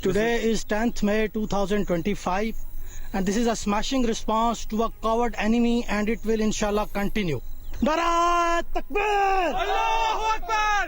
Today is 10th May 2025 and this is a smashing response to a coward enemy and it will inshallah continue. Nara Takbir! Allahu Akbar!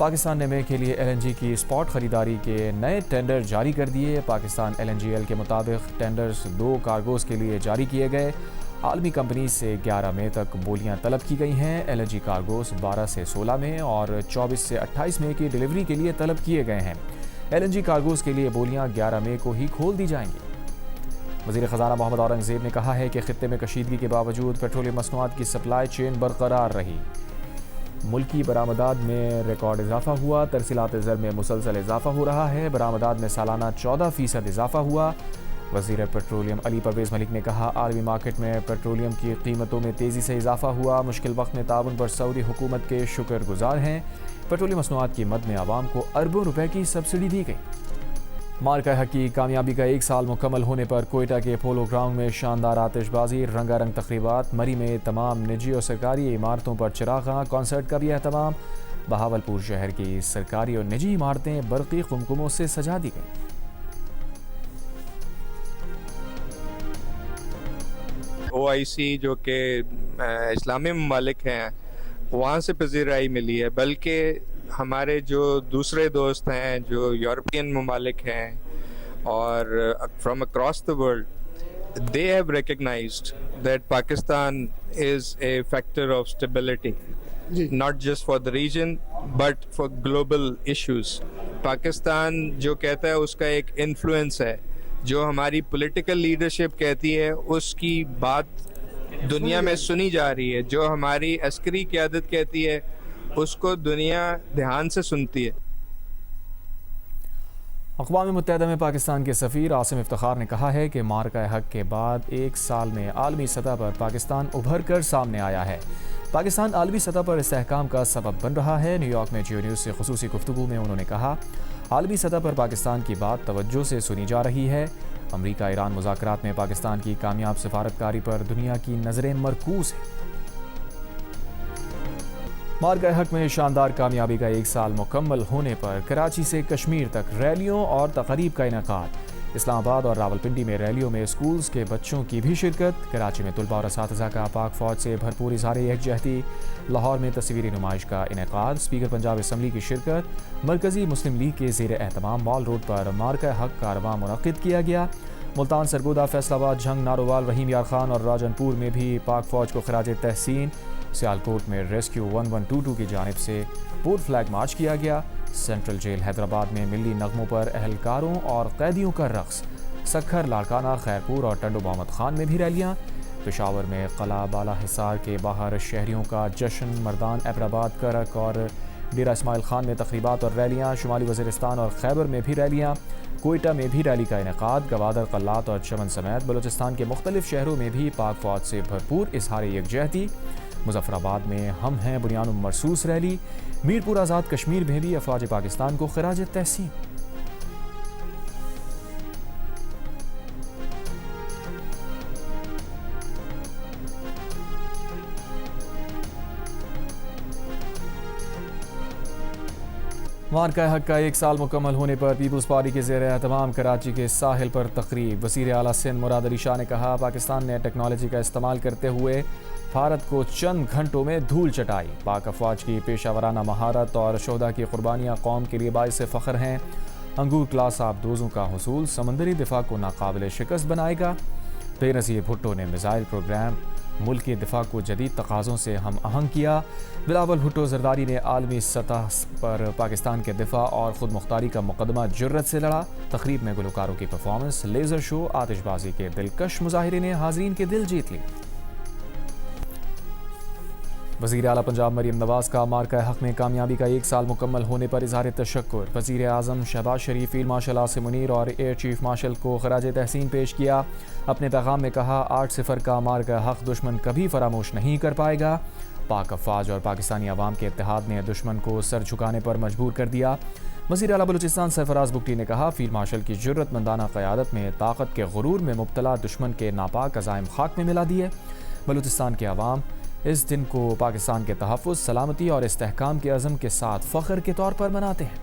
Pakistan نے مئی کے لیے LNG کی spot خریداری کے نئے tender جاری کر دیے۔ پاکستان LNGL کے مطابق ٹینڈرز 2 کارگوز کے لیے جاری کیے گئے۔ عالمی کمپنی سے 11 مئی تک بولیاں طلب کی گئی ہیں۔ LNG کارگوز 12 سے 16 مئی اور 24 سے 28 مئی کی ڈیلیوری کے لیے طلب کیے گئے ہیں۔ LNG کارگوز کے لیے بولیاں 11 مئی کو ہی کھول دی جائیں گی۔ وزیر خزانہ محمد اورنگزیب نے کہا ہے کہ خطے میں کشیدگی کے باوجود پیٹرولیم مصنوعات کی سپلائی چین برقرار رہی۔ ملکی برآمدات میں ریکارڈ اضافہ ہوا۔ ترسیلات زر میں مسلسل اضافہ ہو رہا ہے۔ برآمدات میں سالانہ 14% اضافہ ہوا۔ وزیر پیٹرولیم علی پرویز ملک نے کہا عالمی مارکیٹ میں پیٹرولیم کی قیمتوں میں تیزی سے اضافہ ہوا۔ مشکل وقت میں تعاون پر سعودی حکومت کے شکر گزار ہیں۔ پیٹرولیم مصنوعات کی مد میں عوام کو اربوں روپے کی سبسڈی دی گئی۔ مارکہ حق کی کامیابی کا 1 سال مکمل ہونے پر کوئٹہ کے پولو گراؤنڈ میں شاندار آتش بازی، رنگا رنگ تقریبات، مری میں تمام نجی اور سرکاری عمارتوں پر چراغاں، کانسرٹ کا بھی اہتمام۔ بہاولپور شہر کی سرکاری اور نجی عمارتیں برقی قمقموں سے سجا دی گئیں۔ OIC جو کہ اسلامی ممالک ہیں وہاں سے پذیرائی ملی ہے، بلکہ ہمارے جو دوسرے دوست ہیں جو یورپین ممالک ہیں اور from across the world they have recognized that Pakistan is a factor of stability not just for the region but for global issues۔ Pakistan جو کہتا ہے اس کا ایک انفلوئنس ہے، جو ہماری پولیٹیکل لیڈرشپ کہتی ہے اس کی بات دنیا میں سنی جا رہی ہے، جو ہماری عسکری قیادت کہتی ہے اس کو دنیا دھیان سے سنتی ہے۔ اقوام متحدہ میں پاکستان کے سفیر عاصم افتخار نے کہا ہے کہ مارکہ حق کے بعد 1 سال میں عالمی سطح پر پاکستان ابھر کر سامنے آیا ہے۔ پاکستان عالمی سطح پر استحکام کا سبب بن رہا ہے۔ نیو یارک میں جیو نیوز سے خصوصی گفتگو میں انہوں نے کہا عالمی سطح پر پاکستان کی بات توجہ سے سنی جا رہی ہے۔ امریکہ ایران مذاکرات میں پاکستان کی کامیاب سفارتکاری پر دنیا کی نظریں مرکوز ہیں۔ مارکہ حق میں شاندار کامیابی کا 1 سال مکمل ہونے پر کراچی سے کشمیر تک ریلیوں اور تقریب کا انعقاد۔ اسلام آباد اور راولپنڈی میں ریلیوں میں اسکولز کے بچوں کی بھی شرکت۔ کراچی میں طلباء اور اساتذہ کا پاک فوج سے بھرپور اظہار یکجہتی۔ لاہور میں تصویری نمائش کا انعقاد۔ اسپیکر پنجاب اسمبلی کی شرکت۔ مرکزی مسلم لیگ کے زیر اہتمام مال روڈ پر مارکہ حق کارواں منعقد کیا گیا۔ ملتان، سرگودا، فیصل آباد، جھنگ، نارووال، رحیم یار خان اور راجن پور میں بھی پاک فوج کو خراج تحسین۔ سیالکوٹ میں ریسکیو 1122 کی جانب سے پورٹ فلیگ مارچ کیا گیا۔ سینٹرل جیل حیدرآباد میں ملی نغموں پر اہلکاروں اور قیدیوں کا رقص۔ سکھر، لاڑکانہ، خیرپور اور ٹنڈو محمد خان میں بھی ریلیاں۔ پشاور میں قلعہ بالا حصار کے باہر شہریوں کا جشن۔ مردان، ایبرآباد، کرک اور ڈیرہ اسماعیل خان میں تقریبات اور ریلیاں۔ شمالی وزیرستان اور خیبر میں بھی ریلیاں۔ کوئٹہ میں بھی ریلی کا انعقاد۔ گوادر، قلات اور چمن سمیت بلوچستان کے مختلف شہروں میں بھی پاک فوج سے بھرپور اظہار یکجہتی۔ مظفر آباد میں ہم ہیں بنیان مرصوص ریلی۔ میرپور آزاد کشمیر میں بھی افواج پاکستان کو خراج تحسین۔ مارکہ حق کا 1 سال مکمل ہونے پر پیپلز پارٹی کے زیر اہتمام کراچی کے ساحل پر تقریب۔ وزیر اعلیٰ سندھ مراد علی شاہ نے کہا پاکستان نے ٹیکنالوجی کا استعمال کرتے ہوئے بھارت کو چند گھنٹوں میں دھول چٹائی۔ پاک افواج کی پیشہ ورانہ مہارت اور شہداء کی قربانیاں قوم کے لیے باعث فخر ہیں۔ انگور کلاس آبدوزوں کا حصول سمندری دفاع کو ناقابل شکست بنائے گا۔ بے نظیر بھٹو نے میزائل پروگرام ملک کے دفاع کو جدید تقاضوں سے ہم آہنگ کیا۔ بلاول بھٹو زرداری نے عالمی سطح پر پاکستان کے دفاع اور خود مختاری کا مقدمہ جرت سے لڑا۔ تقریب میں گلوکاروں کی پرفارمنس، لیزر شو، آتش بازی کے دلکش مظاہرے نے حاضرین کے دل جیت لی۔ وزیر اعلیٰ پنجاب مریم نواز کا مارکہ حق میں کامیابی کا 1 سال مکمل ہونے پر اظہار تشکر۔ وزیر اعظم شہباز شریف، فیلڈ مارشل عاصم منیر اور ایئر چیف مارشل کو خراج تحسین پیش کیا۔ اپنے پیغام میں کہا 8-0 کا مارکہ حق دشمن کبھی فراموش نہیں کر پائے گا۔ پاک افواج اور پاکستانی عوام کے اتحاد نے دشمن کو سر جھکانے پر مجبور کر دیا۔ وزیر اعلیٰ بلوچستان سرفراز بگٹی نے کہا فیلڈ مارشل کی جرت مندانہ قیادت میں طاقت کے غرور میں مبتلا دشمن کے ناپاک عزائم خاک میں ملا دیے۔ بلوچستان کے عوام اس دن کو پاکستان کے تحفظ، سلامتی اور استحکام کے عزم کے ساتھ فخر کے طور پر مناتے ہیں۔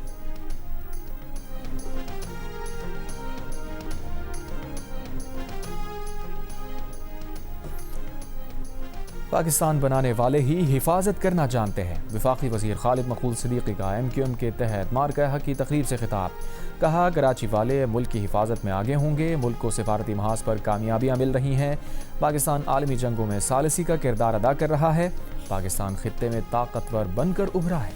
پاکستان بنانے والے ہی حفاظت کرنا جانتے ہیں۔ وفاقی وزیر خالد مقبول صدیقی کا MQM کے تحت مارکہ حق کی تقریب سے خطاب، کہا کراچی والے ملک کی حفاظت میں آگے ہوں گے، ملک کو سفارتی محاذ پر کامیابیاں مل رہی ہیں، پاکستان عالمی جنگوں میں ثالثی کا کردار ادا کر رہا ہے، پاکستان خطے میں طاقتور بن کر ابھرا ہے۔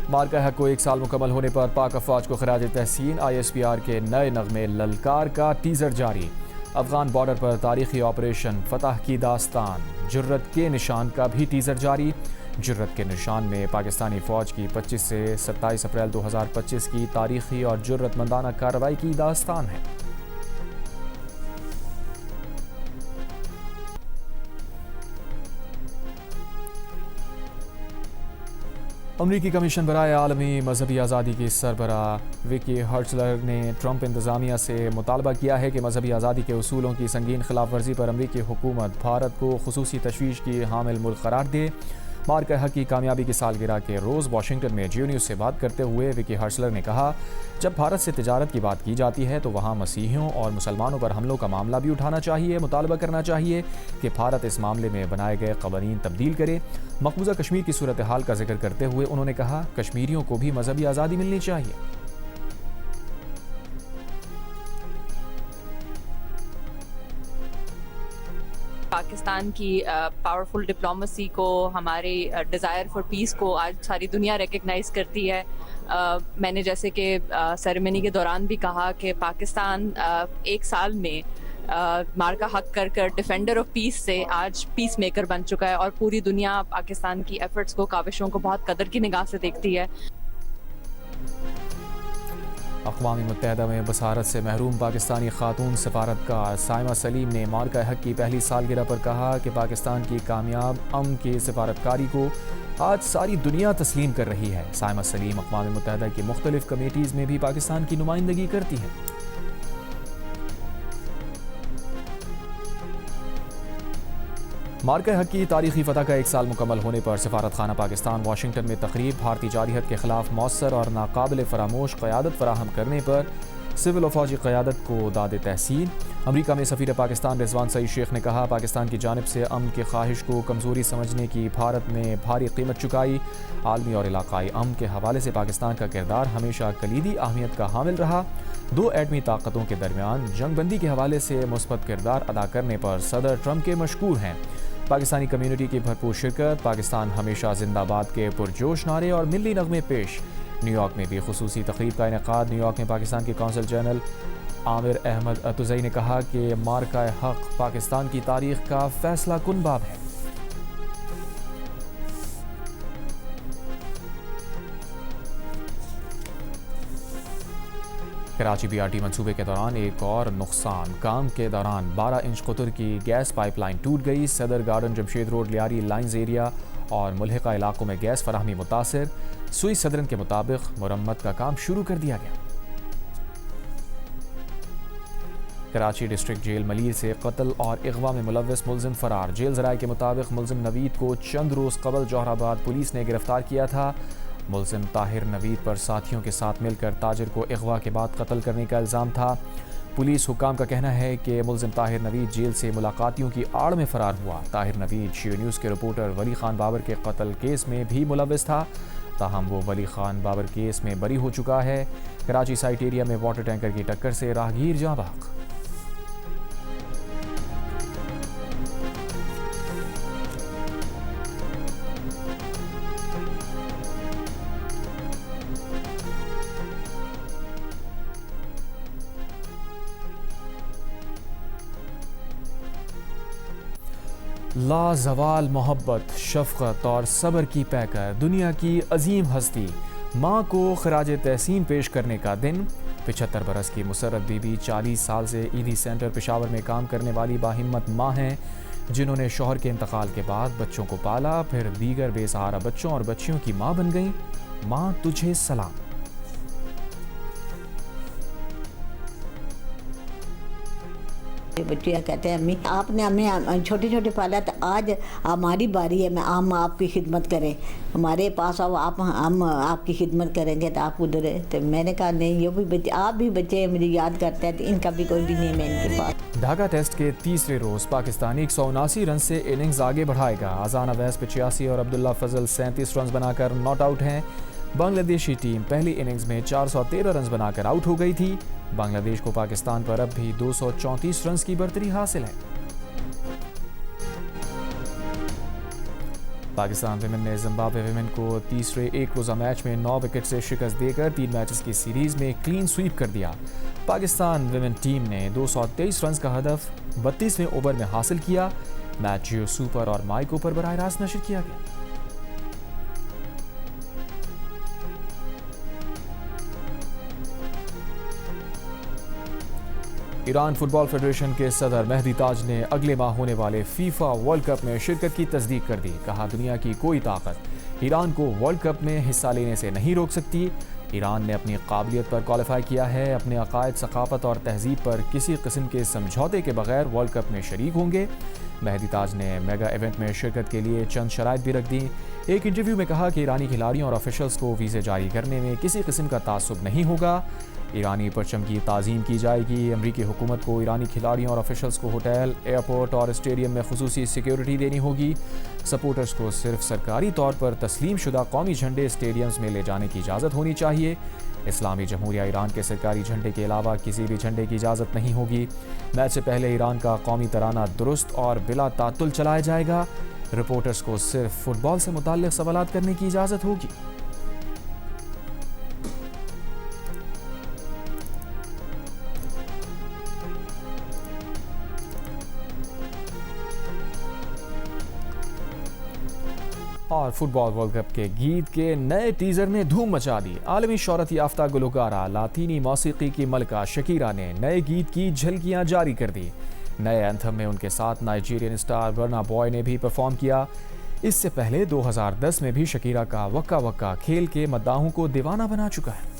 مارکہ حق کو 1 سال مکمل ہونے پر پاک افواج کو خراج تحسین، ISPR کے نئے نغمے للکار کا ٹیزر جاری، افغان بارڈر پر تاریخی آپریشن فتح کی داستان، جرت کے نشان کا بھی ٹیزر جاری، جرت کے نشان میں پاکستانی فوج کی 25 سے 27 اپریل 2025 کی تاریخی اور جرت مندانہ کارروائی کی داستان ہے۔ امریکی کمیشن برائے عالمی مذہبی آزادی کی سربراہ وکی ہرٹزلر نے ٹرمپ انتظامیہ سے مطالبہ کیا ہے کہ مذہبی آزادی کے اصولوں کی سنگین خلاف ورزی پر امریکی حکومت بھارت کو خصوصی تشویش کی حامل ملک قرار دے۔ مارکہ حق کی کامیابی کی سالگرہ کے روز واشنگٹن میں جیو نیوز سے بات کرتے ہوئے وکی ہرٹزلر نے کہا، جب بھارت سے تجارت کی بات کی جاتی ہے تو وہاں مسیحیوں اور مسلمانوں پر حملوں کا معاملہ بھی اٹھانا چاہیے، مطالبہ کرنا چاہیے کہ بھارت اس معاملے میں بنائے گئے قوانین تبدیل کرے۔ مقبوضہ کشمیر کی صورتحال کا ذکر کرتے ہوئے انہوں نے کہا، کشمیریوں کو بھی مذہبی آزادی ملنی چاہیے۔ پاکستان کی پاورفل ڈپلومیسی کو، ہماری ڈیزائر فار پیس کو آج ساری دنیا ریکگنائز کرتی ہے۔ میں نے جیسے کہ سیریمنی کے دوران بھی کہا کہ پاکستان 1 سال میں مارکہ حق کر ڈیفینڈر آف پیس سے آج پیس میکر بن چکا ہے، اور پوری دنیا پاکستان کی ایفرٹس کو، کاوشوں کو بہت قدر کی نگاہ سے دیکھتی ہے۔ اقوام متحدہ میں بصارت سے محروم پاکستانی خاتون سفارتکار سائمہ سلیم نے مارکہ حق کی پہلی سالگرہ پر کہا کہ پاکستان کی کامیاب امن کی سفارتکاری کو آج ساری دنیا تسلیم کر رہی ہے۔ سائمہ سلیم اقوام متحدہ کی مختلف کمیٹیز میں بھی پاکستان کی نمائندگی کرتی ہیں۔ مارکہ حق کی تاریخی فتح کا 1 سال مکمل ہونے پر سفارت خانہ پاکستان واشنگٹن میں تقریب، بھارتی جارحیت کے خلاف مؤثر اور ناقابل فراموش قیادت فراہم کرنے پر سول و فوجی قیادت کو داد تحسین۔ امریکہ میں سفیر پاکستان رضوان سعید شیخ نے کہا، پاکستان کی جانب سے امن کی خواہش کو کمزوری سمجھنے کی بھارت نے بھاری قیمت چکائی۔ عالمی اور علاقائی امن کے حوالے سے پاکستان کا کردار ہمیشہ کلیدی اہمیت کا حامل رہا۔ 2 ایٹمی طاقتوں کے درمیان جنگ بندی کے حوالے سے مثبت کردار ادا کرنے پر صدر ٹرمپ کے مشکور ہیں۔ پاکستانی کمیونٹی کی بھرپور شرکت، پاکستان ہمیشہ زندہ باد کے پرجوش نعرے اور ملی نغمے پیش۔ نیو یارک میں بھی خصوصی تقریب کا انعقاد۔ نیو یارک میں پاکستان کے قونصل جنرل عامر احمد اتوزئی نے کہا کہ مارکہ حق پاکستان کی تاریخ کا فیصلہ کن باب ہے۔ کراچی BRT منصوبے کے دوران ایک اور نقصان، کام کے دوران 12 انچ قطر کی گیس پائپ لائن ٹوٹ گئی۔ صدر garden Jamshed road Lyari lines area اور ملحقہ علاقوں میں گیس فراہمی متاثر۔ سوئی صدرن کے مطابق مرمت کا کام شروع کر دیا گیا۔ کراچی ڈسٹرکٹ جیل ملیر سے قتل اور اغوا میں ملوث ملزم فرار۔ جیل ذرائع کے مطابق ملزم نوید کو چند روز قبل جوہر آباد پولیس نے گرفتار کیا تھا۔ ملزم طاہر نوید پر ساتھیوں کے ساتھ مل کر تاجر کو اغوا کے بعد قتل کرنے کا الزام تھا۔ پولیس حکام کا کہنا ہے کہ ملزم طاہر نوید جیل سے ملاقاتیوں کی آڑ میں فرار ہوا۔ طاہر نوید جیو نیوز کے رپورٹر ولی خان بابر کے قتل کیس میں بھی ملوث تھا، تاہم وہ ولی خان بابر کیس میں بری ہو چکا ہے۔ کراچی سائٹ ایریا میں واٹر ٹینکر کی ٹکر سے راہگیر جاں بحق۔ لازوال محبت، شفقت اور صبر کی پیکر، دنیا کی عظیم ہستی، ماں کو خراج تحسین پیش کرنے کا دن۔ 75 برس کی مسرت بی بی 40 سال سے ایدھی سینٹر پشاور میں کام کرنے والی باہمت ماں ہیں، جنہوں نے شوہر کے انتقال کے بعد بچوں کو پالا، پھر دیگر بے سہارا بچوں اور بچیوں کی ماں بن گئیں۔ ماں تجھے سلام۔ بچے کہتے ہیں امی آپ نے ہمیں چھوٹے چھوٹے پالا تو آج ہماری باری ہے ہم آپ کی خدمت کریں, ہمارے پاس آؤ, ہم آپ کی خدمت کریں گے تو آپ ادھر ہے. تو میں نے کہا نہیں, یہ بھی بچے آپ بھی بچے مجھے یاد کرتے ہیں, تو ان کا بھی کوئی بھی نہیں ہے ان کے پاس. ڈھاکہ ٹیسٹ کے تیسرے روز پاکستانی 179 رن سے اننگز آگے بڑھائے گا. اذان اویس 85 اور عبداللہ فضل 37 رنز بنا کر ناٹ آؤٹ ہیں. بنگلہ دیشی ٹیم پہلی اننگز میں 413 رنز بنا کر آؤٹ ہو گئی تھی. بنگلہ دیش کو پاکستان پر اب بھی 234 رنز کی برتری حاصل ہے. پاکستان ویمن نے زمبابوے ویمن کو تیسرے ایک روزہ میچ میں 9 وکٹ سے شکست دے کر 3 میچز کی سیریز میں کلین سویپ کر دیا. پاکستان ویمن ٹیم نے 223 رنز کا ہدف 32ویں اوور میں حاصل کیا. میچ جیو سپر اور مائیکو پر براہ راست نشر کیا گیا. ایران فٹ بال فیڈریشن کے صدر مہدی تاج نے اگلے ماہ ہونے والے فیفا ورلڈ کپ میں شرکت کی تصدیق کر دی. کہا دنیا کی کوئی طاقت ایران کو ورلڈ کپ میں حصہ لینے سے نہیں روک سکتی. ایران نے اپنی قابلیت پر کوالیفائی کیا ہے. اپنے عقائد, ثقافت اور تہذیب پر کسی قسم کے سمجھوتے کے بغیر ورلڈ کپ میں شریک ہوں گے. مہدی تاج نے میگا ایونٹ میں شرکت کے لیے چند شرائط بھی رکھ دیں. ایک انٹرویو میں کہا کہ ایرانی کھلاڑیوں اور آفیشلز کو ویزے جاری کرنے میں کسی قسم کا تعصب نہیں ہوگا. ایرانی پرچم کی تعظیم کی جائے گی. امریکی حکومت کو ایرانی کھلاڑیوں اور آفیشلز کو ہوٹل, ایئرپورٹ اور اسٹیڈیم میں خصوصی سیکیورٹی دینی ہوگی. سپورٹرز کو صرف سرکاری طور پر تسلیم شدہ قومی جھنڈے اسٹیڈیمز میں لے جانے کی اجازت ہونی چاہیے. اسلامی جمہوریہ ایران کے سرکاری جھنڈے کے علاوہ کسی بھی جھنڈے کی اجازت نہیں ہوگی. میچ سے پہلے ایران کا قومی ترانہ درست اور بلا تعطل چلایا جائے گا. رپورٹرز کو صرف فٹ بال سے متعلق سوالات کرنے کی اجازت ہوگی. اور فٹ بال ورلڈ کپ کے گیت کے نئے ٹیزر نے دھوم مچا دی. عالمی شہرت یافتہ گلوکارہ لاطینی موسیقی کی ملکہ شکیرا نے نئے گیت کی جھلکیاں جاری کر دی. نئے اینتھم میں ان کے ساتھ نائجیرین اسٹار برنا بوائے نے بھی پرفارم کیا. اس سے پہلے 2010 میں بھی شکیرا کا وکا وکا کھیل کے مداحوں کو دیوانہ بنا چکا ہے.